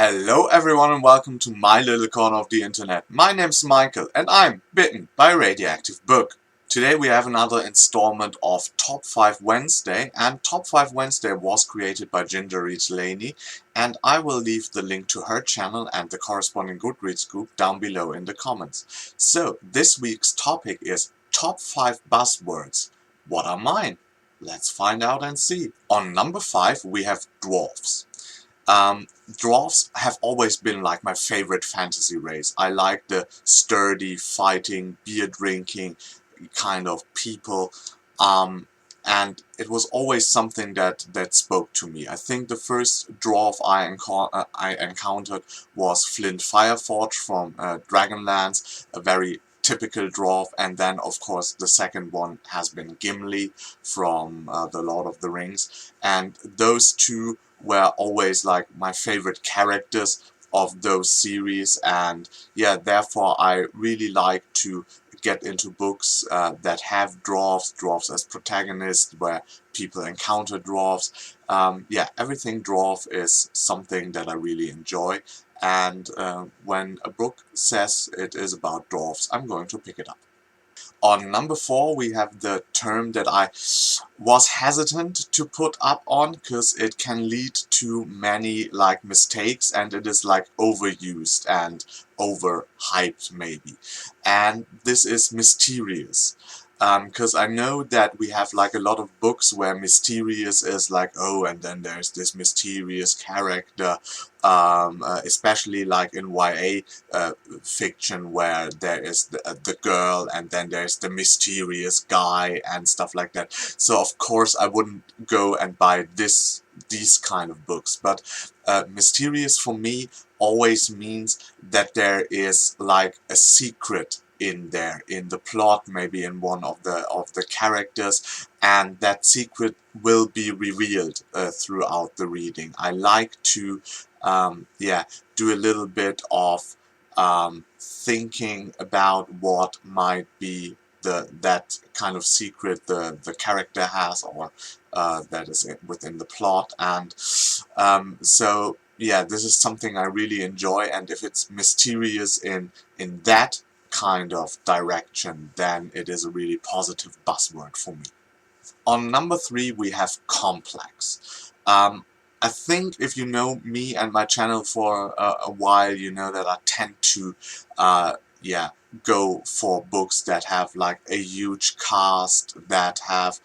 Hello everyone and welcome to my little corner of the internet. My name's Michael and I'm bitten by a radioactive book. Today we have another installment of Top 5 Wednesday, and Top 5 Wednesday was created by Ginger Reads Laney, and I will leave the link to her channel and the corresponding Goodreads group down below in the comments. So this week's topic is Top 5 Buzzwords. What are mine? Let's find out and see. On number 5 we have Dwarves. Dwarves have always been like my favorite fantasy race. I like the sturdy, fighting, beer drinking kind of people, and it was always something that spoke to me. I think the first dwarf I encountered was Flint Fireforge from Dragonlance, a very typical dwarf, and then of course the second one has been Gimli from The Lord of the Rings, and those two were always like my favorite characters of those series, and yeah, therefore I really like to get into books that have dwarves as protagonists, where people encounter dwarves. Yeah, everything dwarf is something that I really enjoy, and when a book says it is about dwarves, I'm going to pick it up. On number 4 we have the term that I was hesitant to put up on because it can lead to many like mistakes, and it is like overused and overhyped maybe. And this is mysterious. Because I know that we have like a lot of books where mysterious is like, oh, and then there's this mysterious character, especially like in YA fiction, where there is the girl and then there's the mysterious guy and stuff like that. So of course I wouldn't go and buy these kind of books, but mysterious for me always means that there is like a secret in there, in the plot, maybe in one of the characters, and that secret will be revealed throughout the reading. I like to yeah, do a little bit of thinking about what might be that kind of secret the character has, or that is within the plot, and so yeah, this is something I really enjoy, and if it's mysterious in that kind of direction, then it is a really positive buzzword for me. On number 3 we have complex. I think if you know me and my channel for a while, you know that I tend to yeah, go for books that have like a huge cast, that have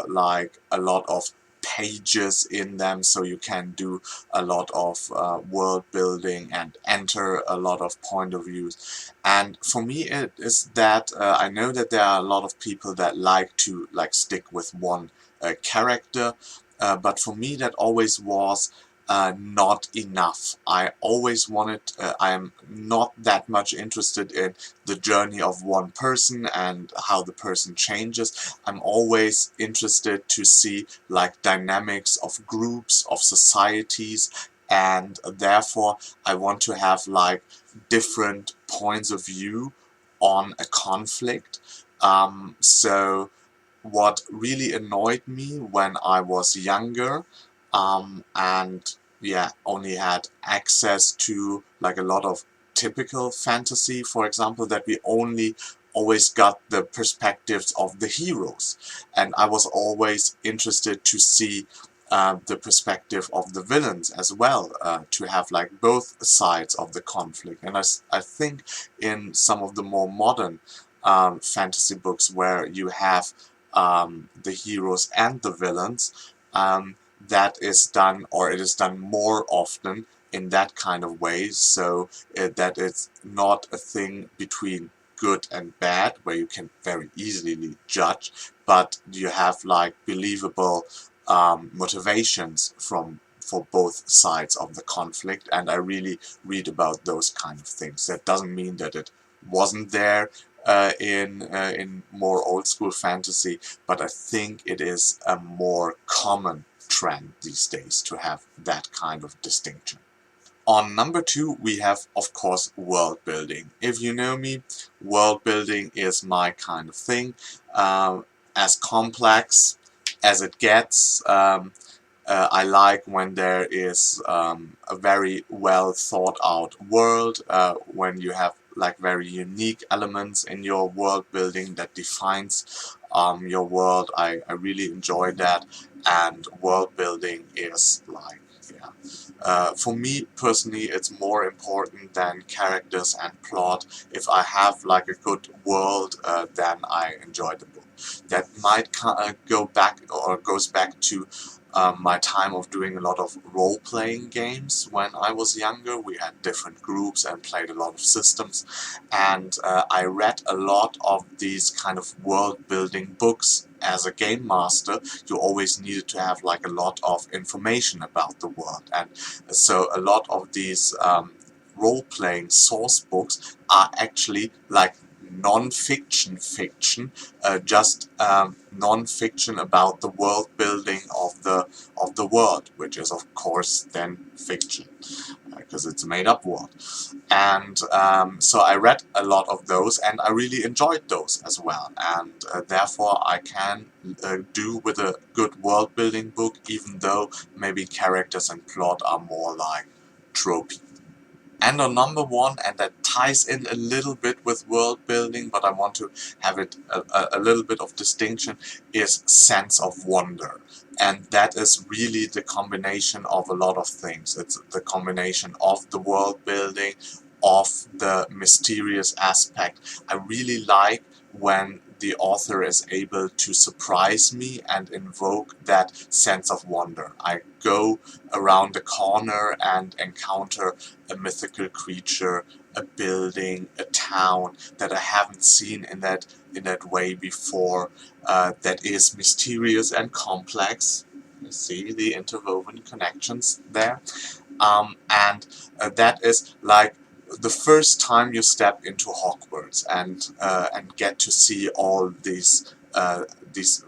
like a lot of pages in them, so you can do a lot of world building and enter a lot of point of views. And for me it is that I know that there are a lot of people that like to stick with one character, but for me that always was not enough. I always wanted, I am not that much interested in the journey of one person and how the person changes. I'm always interested to see like dynamics of groups, of societies, and therefore I want to have like different points of view on a conflict. So what really annoyed me when I was younger, and yeah, only had access to like a lot of typical fantasy, for example, that we only always got the perspectives of the heroes, and I was always interested to see the perspective of the villains as well, to have like both sides of the conflict. And I think in some of the more modern fantasy books where you have the heroes and the villains, that is done, or it is done more often in that kind of way, so that it's not a thing between good and bad where you can very easily judge, but you have like believable motivations for both sides of the conflict, and I really read about those kind of things. That doesn't mean that it wasn't there in more old school fantasy, but I think it is a more common trend these days to have that kind of distinction. On number 2 we have, of course, world building. If you know me, world building is my kind of thing. As complex as it gets, I like when there is a very well thought out world, when you have like very unique elements in your world building that defines your world. I really enjoy that, and world building is like, yeah. For me personally, it's more important than characters and plot. If I have like a good world, then I enjoy the book. That might go back, or goes back to my time of doing a lot of role-playing games. When I was younger, we had different groups and played a lot of systems, and I read a lot of these kind of world-building books. As a game master, you always needed to have like a lot of information about the world, and so a lot of these role-playing source books are actually like non-fiction fiction, just non-fiction about the world building of the world, which is of course then fiction, because it's a made-up world. And so I read a lot of those, and I really enjoyed those as well, and therefore I can do with a good world-building book, even though maybe characters and plot are more like tropey. And on number one, and that ties in a little bit with world building, but I want to have it a little bit of distinction, is sense of wonder. And that is really the combination of a lot of things. It's the combination of the world building, of the mysterious aspect. I really like when the author is able to surprise me and invoke that sense of wonder. I go around the corner and encounter a mythical creature, a building, a town that I haven't seen in that way before, that is mysterious and complex. You see the interwoven connections there, and that is like the first time you step into Hogwarts and get to see all these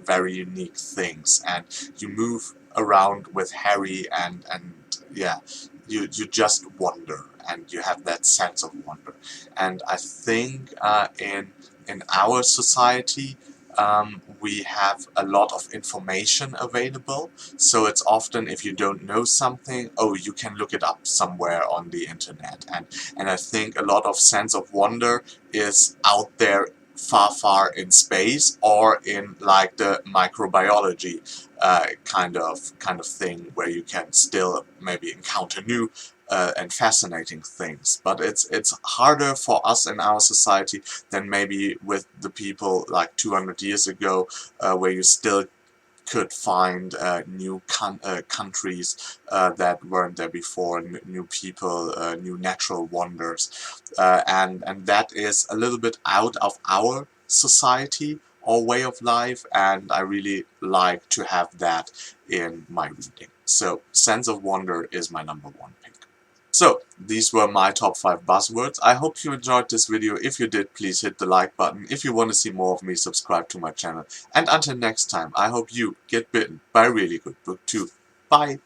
very unique things, and you move around with Harry, and yeah, you just wonder, and you have that sense of wonder. And I think in our society, we have a lot of information available, so it's often, if you don't know something, oh, you can look it up somewhere on the internet, and I think a lot of sense of wonder is out there far in space, or in like the microbiology kind of thing, where you can still maybe encounter new and fascinating things. But it's harder for us in our society than maybe with the people like 200 years ago, where you still could find new countries that weren't there before, new people, new natural wonders, and that is a little bit out of our society or way of life, and I really like to have that in my reading. So sense of wonder is my number one pick. So, these were my top 5 buzzwords. I hope you enjoyed this video. If you did, please hit the like button. If you want to see more of me, subscribe to my channel. And until next time, I hope you get bitten by a really good book too. Bye!